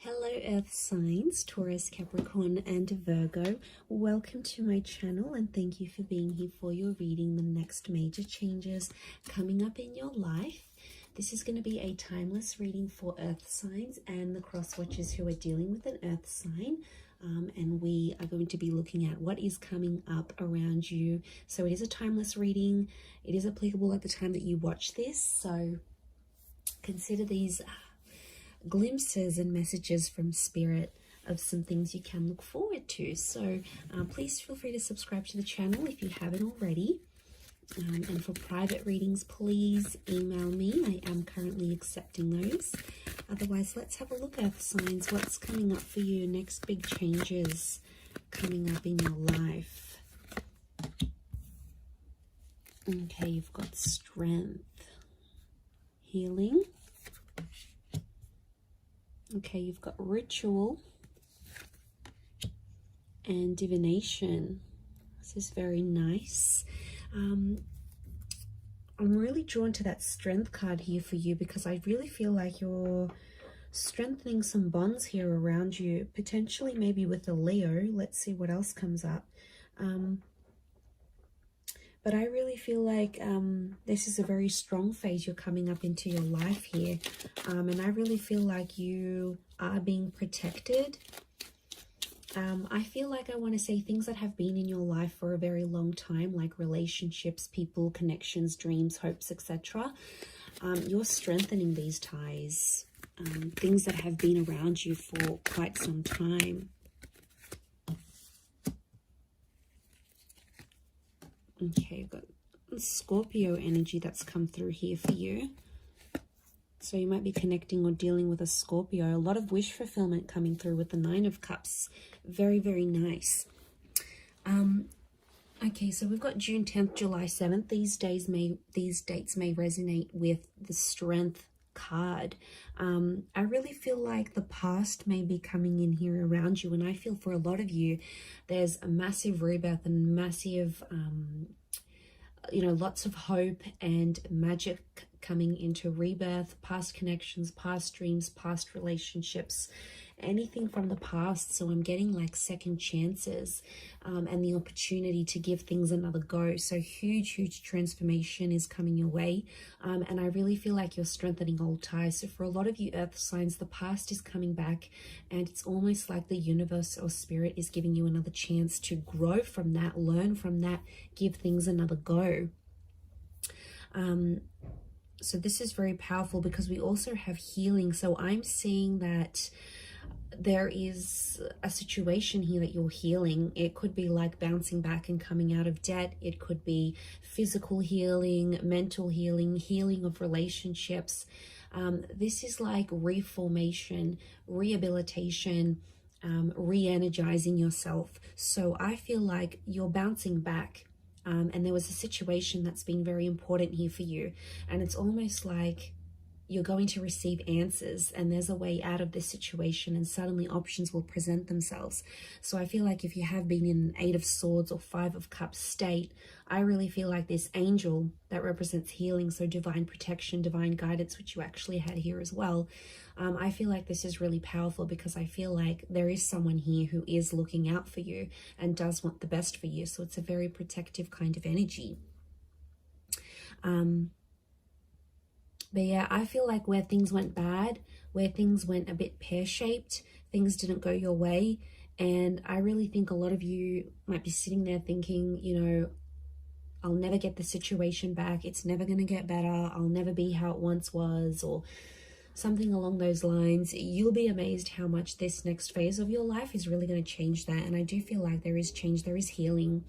Hello Earth signs, Taurus, Capricorn and Virgo. Welcome to my channel and thank you for being here for your reading the next major changes coming up in your life. This is going to be a timeless reading for Earth signs and the cross watchers who are dealing with an Earth sign. And we are going to be looking at what is coming up around you. So it is a timeless reading. It is applicable at the time that you watch this. So consider these glimpses and messages from spirit of some things you can look forward to. So please feel free to subscribe to the channel if you haven't already. And for private readings, please email me. I am currently accepting those. Otherwise, let's have a look, Earth signs. What's coming up for you? Next big changes coming up in your life. Okay, you've got strength, healing. Okay, you've got ritual and divination. This is very nice. I'm really drawn to that strength card here for you because I really feel like you're strengthening some bonds here around you, potentially maybe with a Leo. Let's see what else comes up. But I really feel like this is a very strong phase you're coming up into your life here. And I really feel like you are being protected. I feel like I want to say things that have been in your life for a very long time, like relationships, people, connections, dreams, hopes, etc. You're strengthening these ties, things that have been around you for quite some time. Okay, you've got Scorpio energy that's come through here for you. So you might be connecting or dealing with a Scorpio. A lot of wish fulfillment coming through with the Nine of Cups. Very, very nice. Okay, so we've got June 10th, July 7th. These dates may resonate with the Strength card. I really feel like the past may be coming in here around you, and I feel for a lot of you there's a massive rebirth and massive lots of hope and magic coming into rebirth, past connections, past dreams, past relationships, anything from the past. So I'm getting like second chances and the opportunity to give things another go. So huge transformation is coming your way. And I really feel like you're strengthening old ties. So for a lot of you Earth signs, the past is coming back and it's almost like the universe or spirit is giving you another chance to grow from that, learn from that, give things another go. So this is very powerful because we also have healing. So I'm seeing that there is a situation here that you're healing. It could be like bouncing back and coming out of debt. It could be physical healing, mental healing, healing of relationships. This is like reformation, rehabilitation, re-energizing yourself. So I feel like you're bouncing back. And there was a situation that's been very important here for you. And it's almost like you're going to receive answers and there's a way out of this situation and suddenly options will present themselves. So I feel like if you have been in an 8 of Swords or 5 of Cups state, I really feel like this angel that represents healing, so divine protection, divine guidance, which you actually had here as well. I feel like this is really powerful because I feel like there is someone here who is looking out for you and does want the best for you. So it's a very protective kind of energy. But yeah, I feel like where things went bad, where things went a bit pear-shaped, things didn't go your way. And I really think a lot of you might be sitting there thinking, you know, I'll never get the situation back. It's never going to get better. I'll never be how it once was, or something along those lines. You'll be amazed how much this next phase of your life is really going to change that. And I do feel like there is change, there is healing.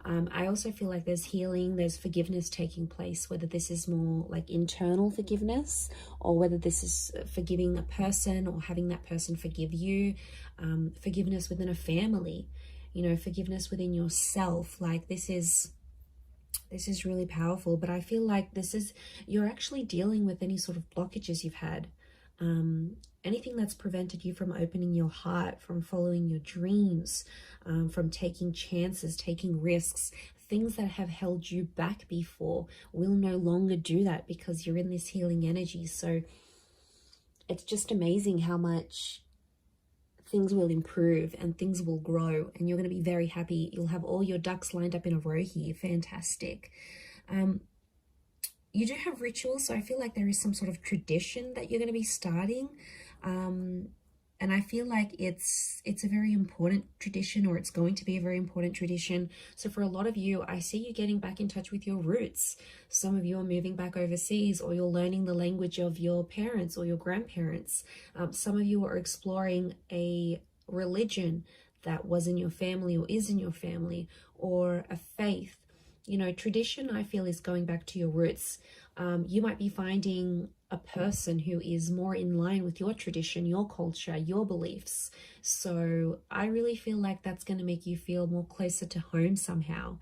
I also feel like there's healing, there's forgiveness taking place, whether this is more like internal forgiveness or whether this is forgiving a person or having that person forgive you, forgiveness within a family, you know, forgiveness within yourself. Like this is really powerful. But I feel like you're actually dealing with any sort of blockages you've had. Anything that's prevented you from opening your heart, from following your dreams, from taking chances, taking risks, things that have held you back before will no longer do that because you're in this healing energy. So it's just amazing how much things will improve and things will grow, and you're going to be very happy. You'll have all your ducks lined up in a row here. Fantastic. You do have rituals, so I feel like there is some sort of tradition that you're going to be starting. And I feel like it's a very important tradition, or it's going to be a very important tradition. So for a lot of you, I see you getting back in touch with your roots. Some of you are moving back overseas, or you're learning the language of your parents or your grandparents. Some of you are exploring a religion that was in your family or is in your family, or a faith. You know, tradition, I feel, is going back to your roots. You might be finding a person who is more in line with your tradition, your culture, your beliefs. So I really feel like that's going to make you feel more closer to home somehow.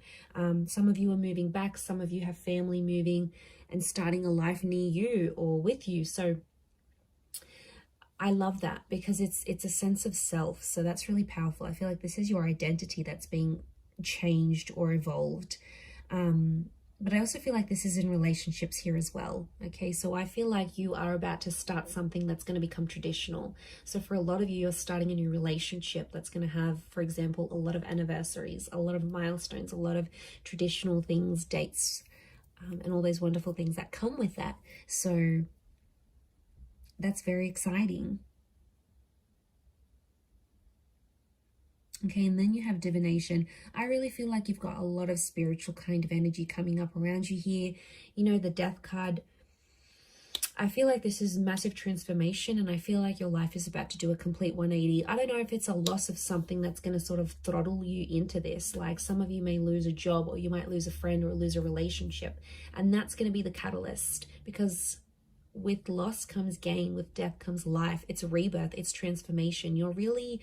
Some of you are moving back. Some of you have family moving and starting a life near you or with you. So I love that, because it's a sense of self. So that's really powerful. I feel like this is your identity that's being changed or evolved. But I also feel like this is in relationships here as well. Okay, so I feel like you are about to start something that's going to become traditional. So for a lot of you, you're starting a new relationship that's going to have, for example, a lot of anniversaries, a lot of milestones, a lot of traditional things, dates, and all those wonderful things that come with that. So that's very exciting. Okay, and then you have divination. I really feel like you've got a lot of spiritual kind of energy coming up around you here. You know, the death card. I feel like this is massive transformation, and I feel like your life is about to do a complete 180. I don't know if it's a loss of something that's going to sort of throttle you into this. Like some of you may lose a job, or you might lose a friend, or lose a relationship. And that's going to be the catalyst, because with loss comes gain, with death comes life. It's rebirth, it's transformation. You're really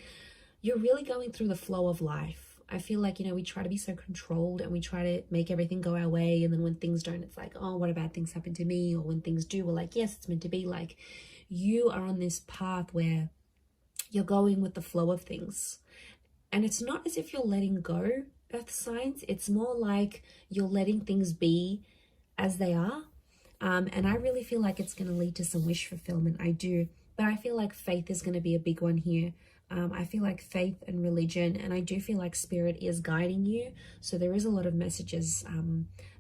going through the flow of life. I feel like, you know, we try to be so controlled, and we try to make everything go our way. And then when things don't, it's like, oh, what bad things happen to me? Or when things do, we're like, yes, it's meant to be. Like, you are on this path where you're going with the flow of things. And it's not as if you're letting go, earth signs. It's more like you're letting things be as they are. And I really feel like it's going to lead to some wish fulfillment. I do. But I feel like faith is going to be a big one here. I feel like faith and religion, and I do feel like spirit is guiding you. So there is a lot of messages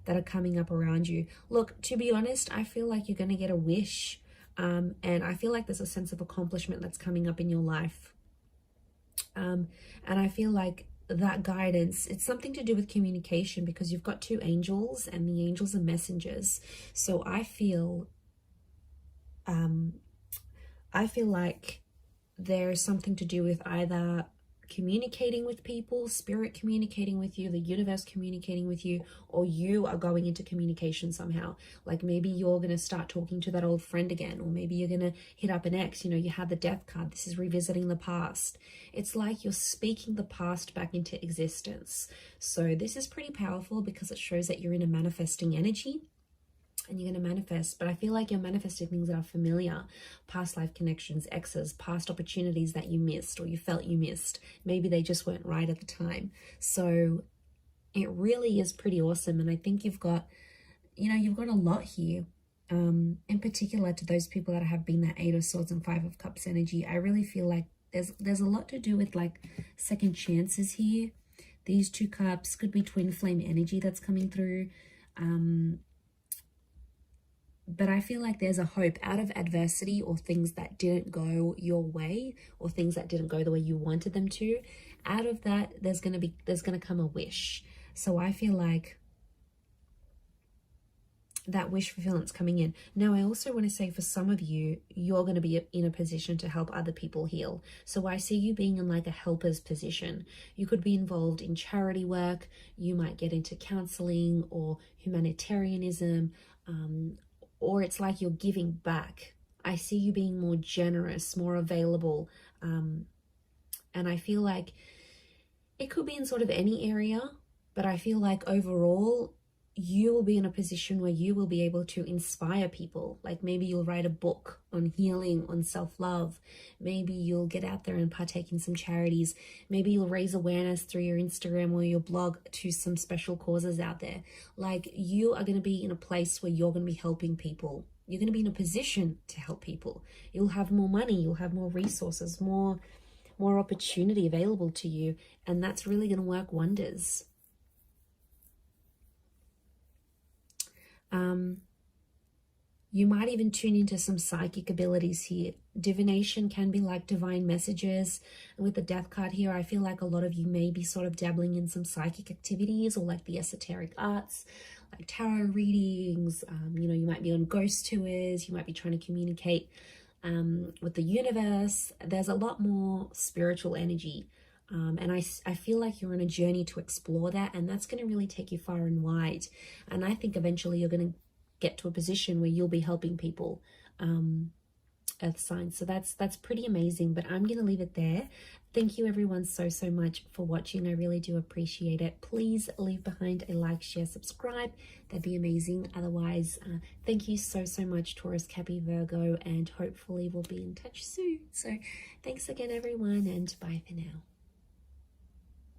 that are coming up around you. Look, to be honest, I feel like you're going to get a wish. And I feel like there's a sense of accomplishment that's coming up in your life. And I feel like that guidance, it's something to do with communication, because you've got two angels, and the angels are messengers. So I feel like there's something to do with either communicating with people, spirit communicating with you, the universe communicating with you, or you are going into communication somehow. Like maybe you're going to start talking to that old friend again, or maybe you're going to hit up an ex. You know, you had the death card. This is revisiting the past. It's like you're speaking the past back into existence. So this is pretty powerful, because it shows that you're in a manifesting energy. And you're going to manifest, but I feel like you're manifesting things that are familiar, past life connections, exes, past opportunities that you missed, or you felt you missed. Maybe they just weren't right at the time. So it really is pretty awesome. And I think you've got a lot here. In particular, to those people that have been that 8 of Swords and 5 of Cups energy, I really feel like there's a lot to do with like second chances here. These 2 cups could be twin flame energy that's coming through. But I feel like there's a hope out of adversity, or things that didn't go your way, or things that didn't go the way you wanted them to. Out of that, there's going to come a wish. So I feel like that wish fulfillment's coming in. Now, I also want to say, for some of you, you're going to be in a position to help other people heal. So I see you being in like a helper's position. You could be involved in charity work. You might get into counseling or humanitarianism, or it's like you're giving back. I see you being more generous, more available. And I feel like it could be in sort of any area, but I feel like overall, you will be in a position where you will be able to inspire people. Like maybe you'll write a book on healing, on self-love. Maybe you'll get out there and partake in some charities. Maybe you'll raise awareness through your Instagram or your blog to some special causes out there. Like you are going to be in a place where you're going to be helping people. You're going to be in a position to help people. You'll have more money. You'll have more resources, more more opportunity available to you, and that's really going to work wonders. You might even tune into some psychic abilities here. Divination can be like divine messages. And with the death card here, I feel like a lot of you may be sort of dabbling in some psychic activities or like the esoteric arts, like tarot readings. You know, you might be on ghost tours. You might be trying to communicate with the universe. There's a lot more spiritual energy. And I feel like you're on a journey to explore that, and that's going to really take you far and wide. And I think eventually you're going to get to a position where you'll be helping people, earth signs. So that's pretty amazing, but I'm going to leave it there. Thank you everyone so much for watching. I really do appreciate it. Please leave behind a like, share, subscribe. That'd be amazing. Otherwise, thank you so much, Taurus, Cappie, Virgo, and hopefully we'll be in touch soon. So thanks again everyone, and bye for now.